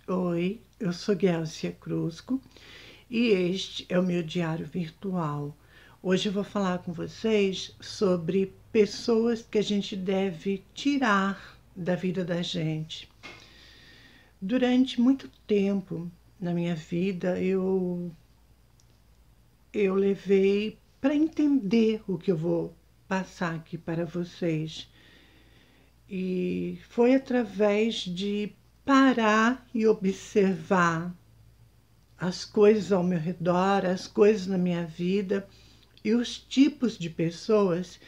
Oi, eu sou Guelcia Crusco e este é o meu diário virtual. Hoje eu vou falar com vocês sobre pessoas que a gente deve tirar da vida da gente. Durante muito tempo na minha vida eu levei para entender o que eu vou passar aqui para vocês. E foi através de parar e observar as coisas ao meu redor, as coisas na minha vida e os tipos de pessoas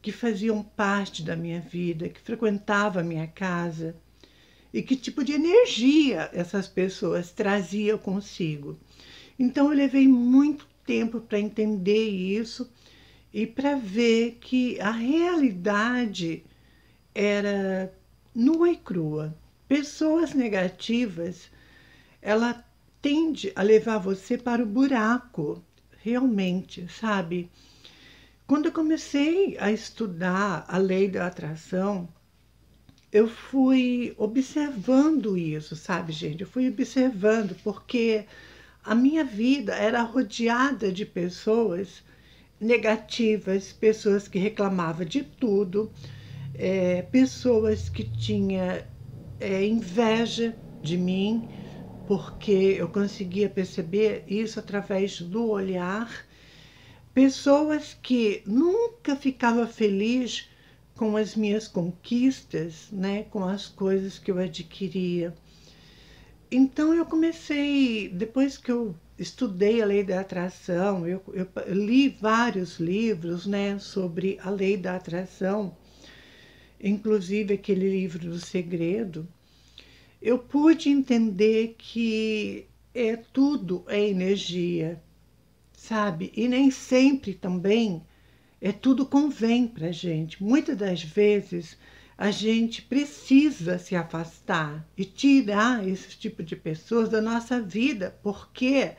que faziam parte da minha vida, que frequentavam a minha casa e que tipo de energia essas pessoas traziam consigo. Então eu levei muito tempo para entender isso e para ver que a realidade era nua e crua. Pessoas negativas, ela tende a levar você para o buraco, realmente, sabe? Quando eu comecei a estudar a lei da atração, eu fui observando isso, sabe, gente? Eu fui observando porque a minha vida era rodeada de pessoas negativas, pessoas que reclamavam de tudo, pessoas que tinham inveja de mim, porque eu conseguia perceber isso através do olhar. Pessoas que nunca ficava feliz com as minhas conquistas, né, com as coisas que eu adquiria. Então eu comecei, depois que eu estudei a lei da atração, eu li vários livros, né, sobre a lei da atração, inclusive aquele livro do Segredo. Eu pude entender que tudo é energia, sabe? E nem sempre também tudo convém para a gente. Muitas das vezes a gente precisa se afastar e tirar esse tipo de pessoas da nossa vida, porque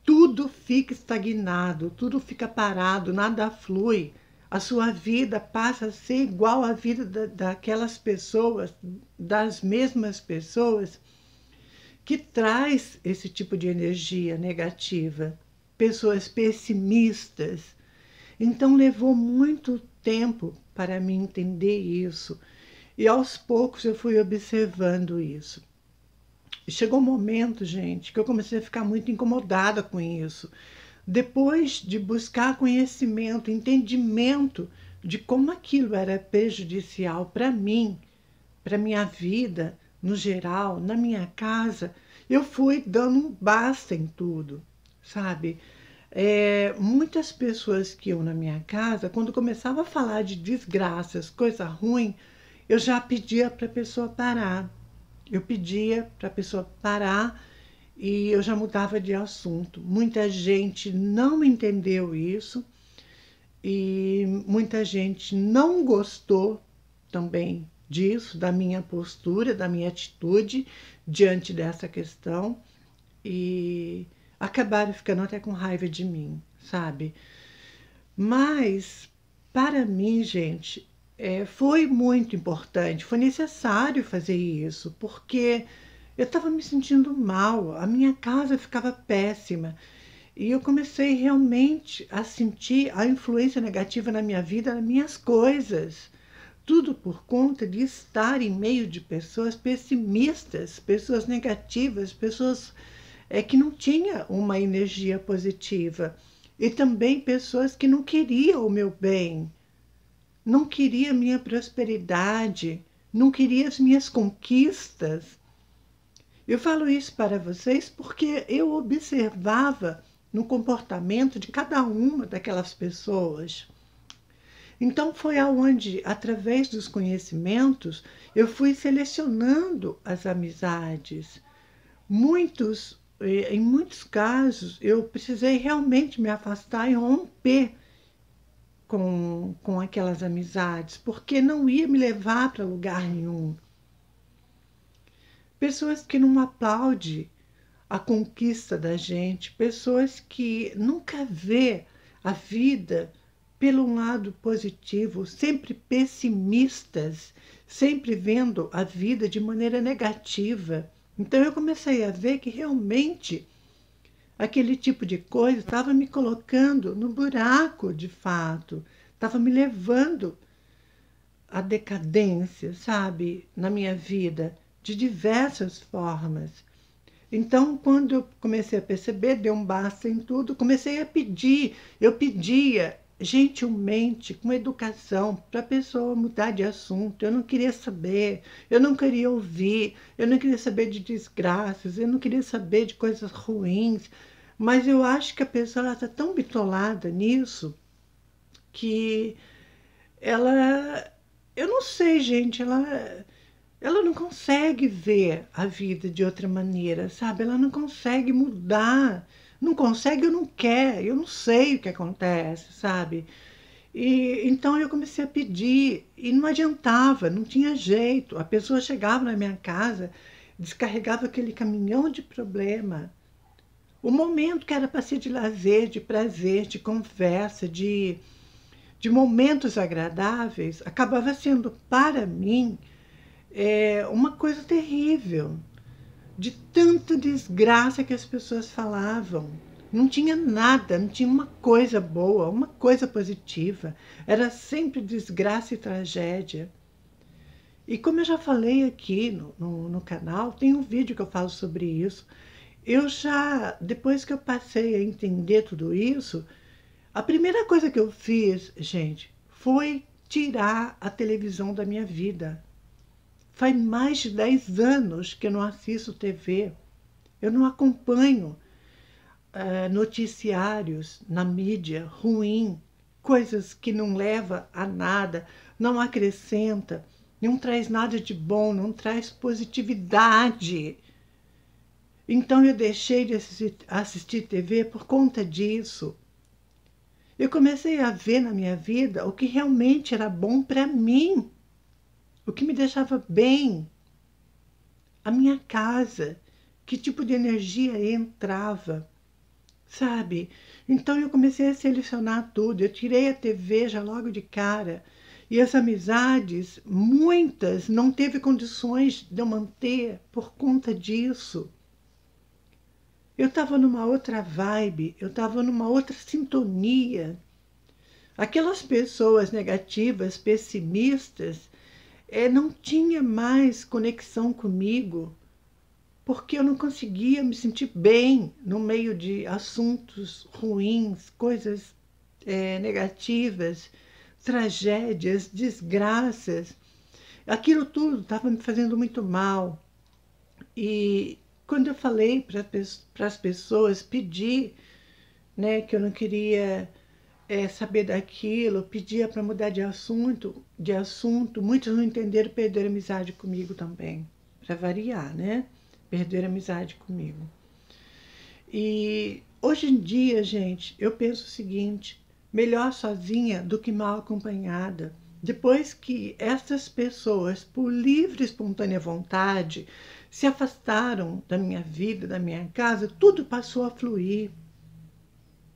tudo fica estagnado, tudo fica parado, nada flui. A sua vida passa a ser igual à vida daquelas pessoas, das mesmas pessoas que traz esse tipo de energia negativa, pessoas pessimistas. Então levou muito tempo para mim entender isso e aos poucos eu fui observando isso. E chegou um momento, gente, que eu comecei a ficar muito incomodada com isso. Depois de buscar conhecimento, entendimento de como aquilo era prejudicial para mim, para minha vida no geral, na minha casa, eu fui dando um basta em tudo, sabe? Muitas pessoas que iam na minha casa, quando começava a falar de desgraças, coisa ruim, eu já pedia para a pessoa parar. Eu pedia para a pessoa parar e eu já mudava de assunto. Muita gente não entendeu isso e muita gente não gostou também disso, da minha postura, da minha atitude diante dessa questão e acabaram ficando até com raiva de mim, sabe? Mas para mim, gente, foi muito importante, foi necessário fazer isso, porque eu estava me sentindo mal, a minha casa ficava péssima e eu comecei realmente a sentir a influência negativa na minha vida, nas minhas coisas. Tudo por conta de estar em meio de pessoas pessimistas, pessoas negativas, pessoas que não tinham uma energia positiva. E também pessoas que não queriam o meu bem, não queriam a minha prosperidade, não queriam as minhas conquistas. Eu falo isso para vocês porque eu observava no comportamento de cada uma daquelas pessoas. Então foi aonde, através dos conhecimentos, eu fui selecionando as amizades. Em muitos casos, eu precisei realmente me afastar e romper com aquelas amizades, porque não ia me levar para lugar nenhum. Pessoas que não aplaudem a conquista da gente, pessoas que nunca vê a vida pelo lado positivo, sempre pessimistas, sempre vendo a vida de maneira negativa. Então eu comecei a ver que realmente aquele tipo de coisa estava me colocando no buraco, de fato, estava me levando à decadência, sabe, na minha vida, de diversas formas. Então, quando eu comecei a perceber, deu um basta em tudo, comecei a pedir. Eu pedia gentilmente, com educação, para a pessoa mudar de assunto. Eu não queria saber, eu não queria ouvir, eu não queria saber de desgraças, eu não queria saber de coisas ruins. Mas eu acho que a pessoa está tão bitolada nisso que ela. Eu não sei, gente, ela não consegue ver a vida de outra maneira, sabe? Ela não consegue mudar. Não consegue ou não quer. Eu não sei o que acontece, sabe? E então eu comecei a pedir e não adiantava, não tinha jeito. A pessoa chegava na minha casa, descarregava aquele caminhão de problema. O momento que era para ser de lazer, de prazer, de conversa, de momentos agradáveis, acabava sendo para mim uma coisa terrível, de tanta desgraça que as pessoas falavam. Não tinha nada, não tinha uma coisa boa, uma coisa positiva. Era sempre desgraça e tragédia. E como eu já falei aqui no canal, tem um vídeo que eu falo sobre isso. Eu já, depois que eu passei a entender tudo isso, a primeira coisa que eu fiz, gente, foi tirar a televisão da minha vida. Faz mais de 10 anos que eu não assisto TV. Eu não acompanho noticiários na mídia ruim, coisas que não levam a nada, não acrescenta, não traz nada de bom, não traz positividade. Então eu deixei de assistir TV por conta disso. Eu comecei a ver na minha vida o que realmente era bom para mim, o que me deixava bem, a minha casa, que tipo de energia entrava, sabe? Então eu comecei a selecionar tudo, eu tirei a TV já logo de cara. E as amizades, muitas, não teve condições de eu manter por conta disso. Eu estava numa outra vibe, eu estava numa outra sintonia. Aquelas pessoas negativas, pessimistas, não tinha mais conexão comigo, porque eu não conseguia me sentir bem no meio de assuntos ruins, coisas negativas, tragédias, desgraças. Aquilo tudo estava me fazendo muito mal. E quando eu falei para as pessoas, pedi, né, que eu não queria saber daquilo, pedia para mudar de assunto, muitos não entenderam, perderam amizade comigo também, para variar, né? Perderam amizade comigo. E hoje em dia, gente, eu penso o seguinte: melhor sozinha do que mal acompanhada. Depois que essas pessoas, por livre e espontânea vontade, se afastaram da minha vida, da minha casa, tudo passou a fluir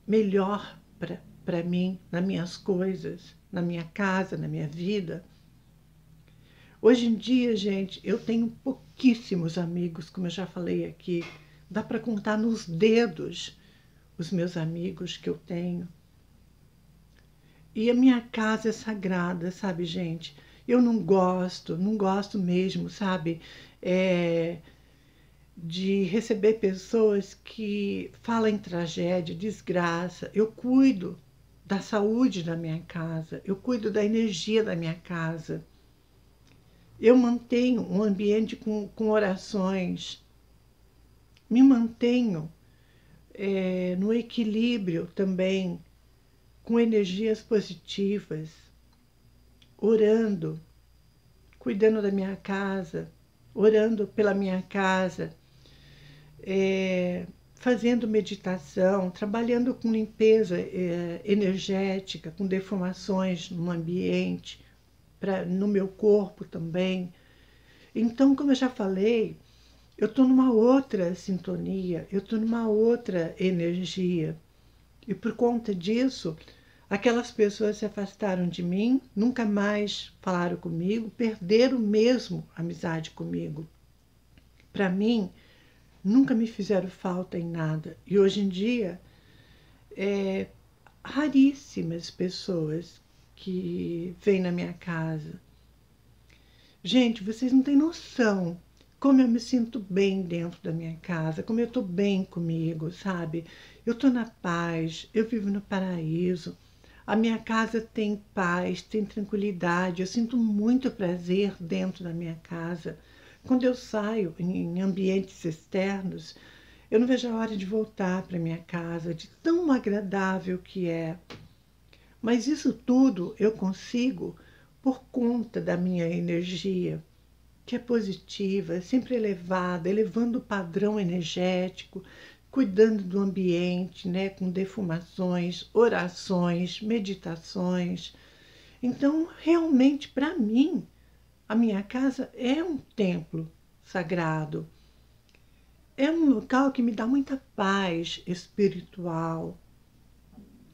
melhor para mim, nas minhas coisas, na minha casa, na minha vida. Hoje em dia, gente, eu tenho pouquíssimos amigos, como eu já falei aqui. Dá para contar nos dedos os meus amigos que eu tenho. E a minha casa é sagrada, sabe, gente? Eu não gosto mesmo, sabe? De receber pessoas que falam em tragédia, desgraça. Eu cuido da saúde da minha casa, eu cuido da energia da minha casa. Eu mantenho um ambiente com orações, me mantenho no equilíbrio também, com energias positivas, orando, cuidando da minha casa, orando pela minha casa, fazendo meditação, trabalhando com limpeza energética, com deformações no ambiente, no meu corpo também. Então, como eu já falei, eu estou numa outra sintonia, eu estou numa outra energia. E por conta disso, aquelas pessoas se afastaram de mim, nunca mais falaram comigo, perderam mesmo a amizade comigo. Para mim, nunca me fizeram falta em nada. E hoje em dia, é raríssimas pessoas que vêm na minha casa. Gente, vocês não têm noção como eu me sinto bem dentro da minha casa, como eu estou bem comigo, sabe? Eu estou na paz, eu vivo no paraíso. A minha casa tem paz, tem tranquilidade. Eu sinto muito prazer dentro da minha casa. Quando eu saio em ambientes externos, eu não vejo a hora de voltar para minha casa, de tão agradável que é. Mas isso tudo eu consigo por conta da minha energia, que é positiva, sempre elevada, elevando o padrão energético, cuidando do ambiente, né, com defumações, orações, meditações. Então, realmente, para mim, a minha casa é um templo sagrado. É um local que me dá muita paz espiritual.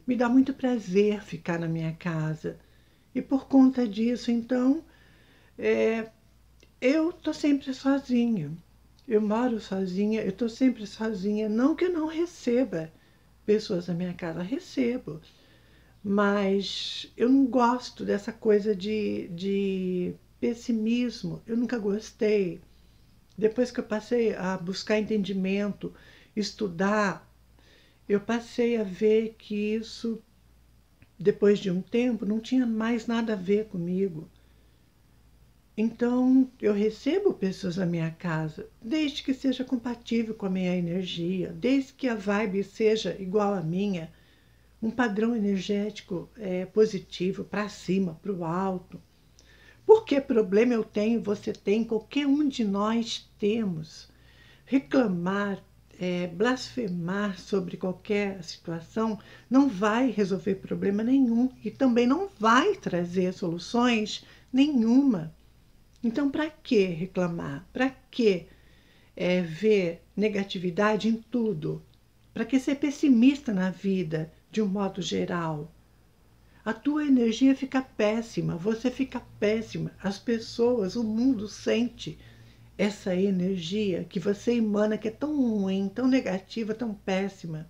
Me dá muito prazer ficar na minha casa. E por conta disso, então, é, eu tô sempre sozinha. Eu moro sozinha, eu tô sempre sozinha. Não que eu não receba pessoas na minha casa, recebo. Mas eu não gosto dessa coisa de pessimismo. Eu nunca gostei. Depois que eu passei a buscar entendimento, estudar, eu passei a ver que isso, depois de um tempo, não tinha mais nada a ver comigo. Então, eu recebo pessoas na minha casa, desde que seja compatível com a minha energia, desde que a vibe seja igual à minha, um padrão energético positivo, para cima, para o alto. Porque problema eu tenho, você tem, qualquer um de nós temos. Reclamar, blasfemar sobre qualquer situação não vai resolver problema nenhum e também não vai trazer soluções nenhuma. Então, para que reclamar? Para que ver negatividade em tudo? Para que ser pessimista na vida, de um modo geral? A tua energia fica péssima, você fica péssima, as pessoas, o mundo sente essa energia que você emana, que é tão ruim, tão negativa, tão péssima.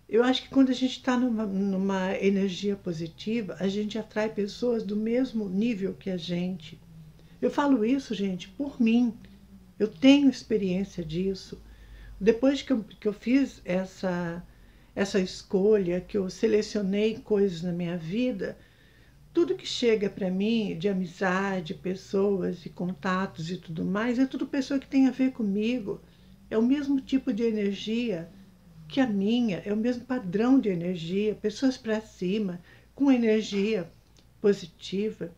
Eu acho que quando a gente está numa energia positiva, a gente atrai pessoas do mesmo nível que a gente. Eu falo isso, gente, por mim. Eu tenho experiência disso. Depois que eu fiz essa escolha, que eu selecionei coisas na minha vida, tudo que chega para mim de amizade, pessoas e contatos e tudo mais, é tudo pessoa que tem a ver comigo. É o mesmo tipo de energia que a minha, é o mesmo padrão de energia, pessoas para cima, com energia positiva.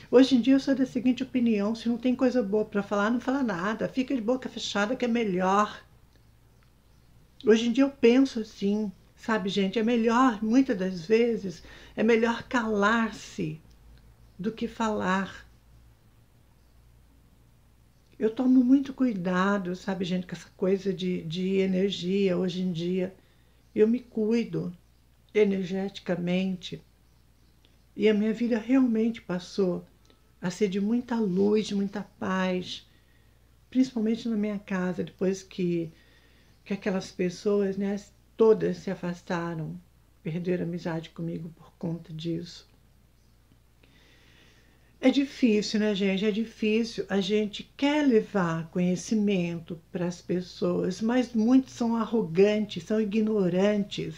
Hoje em dia eu sou da seguinte opinião: se não tem coisa boa para falar, não fala nada, fica de boca fechada que é melhor. Hoje em dia eu penso assim, sabe, gente, é melhor, muitas das vezes, é melhor calar-se do que falar. Eu tomo muito cuidado, sabe, gente, com essa coisa de energia hoje em dia. Eu me cuido energeticamente e a minha vida realmente passou a ser de muita luz, de muita paz, principalmente na minha casa, depois que aquelas pessoas, né, todas se afastaram, perderam amizade comigo por conta disso. É difícil, né, gente? É difícil. A gente quer levar conhecimento para as pessoas, mas muitos são arrogantes, são ignorantes,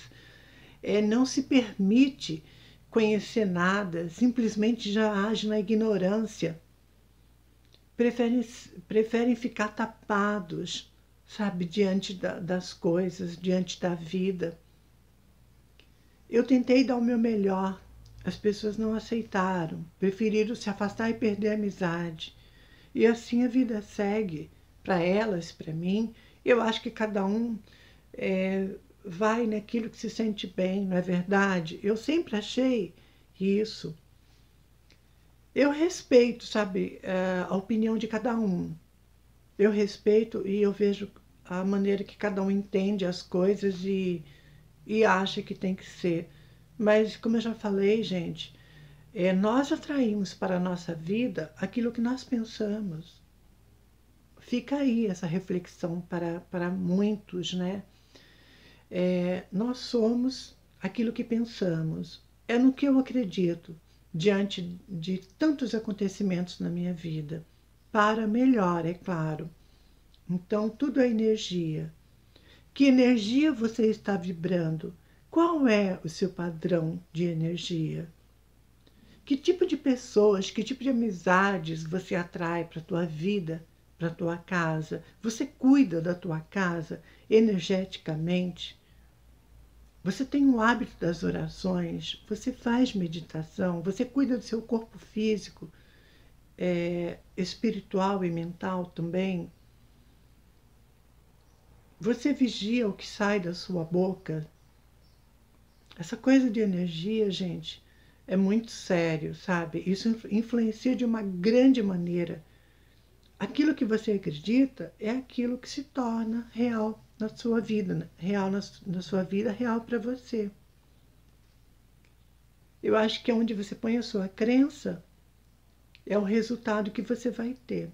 não se permite conhecer nada, simplesmente já age na ignorância. Preferem ficar tapados, sabe, diante das coisas, diante da vida. Eu tentei dar o meu melhor, as pessoas não aceitaram, preferiram se afastar e perder a amizade. E assim a vida segue, para elas, para mim. Eu acho que cada um vai naquilo que se sente bem, não é verdade? Eu sempre achei isso. Eu respeito, sabe, a opinião de cada um. Eu respeito e eu vejo a maneira que cada um entende as coisas e acha que tem que ser. Mas, como eu já falei, gente, nós atraímos para a nossa vida aquilo que nós pensamos. fica aí essa reflexão para muitos, né? Nós somos aquilo que pensamos. É no que eu acredito, diante de tantos acontecimentos na minha vida. Para melhor, é claro. Então, tudo é energia. Que energia você está vibrando? Qual é o seu padrão de energia? Que tipo de pessoas, que tipo de amizades você atrai para a tua vida, para a tua casa? Você cuida da tua casa energeticamente? Você tem o hábito das orações? Você faz meditação? Você cuida do seu corpo físico, espiritual e mental também? Você vigia o que sai da sua boca? Essa coisa de energia, gente, é muito sério, sabe? Isso influencia de uma grande maneira. Aquilo que você acredita é aquilo que se torna real na sua vida, né? Real na sua vida, real para você. Eu acho que onde você põe a sua crença é o resultado que você vai ter.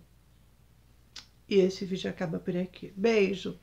E esse vídeo acaba por aqui. Beijo!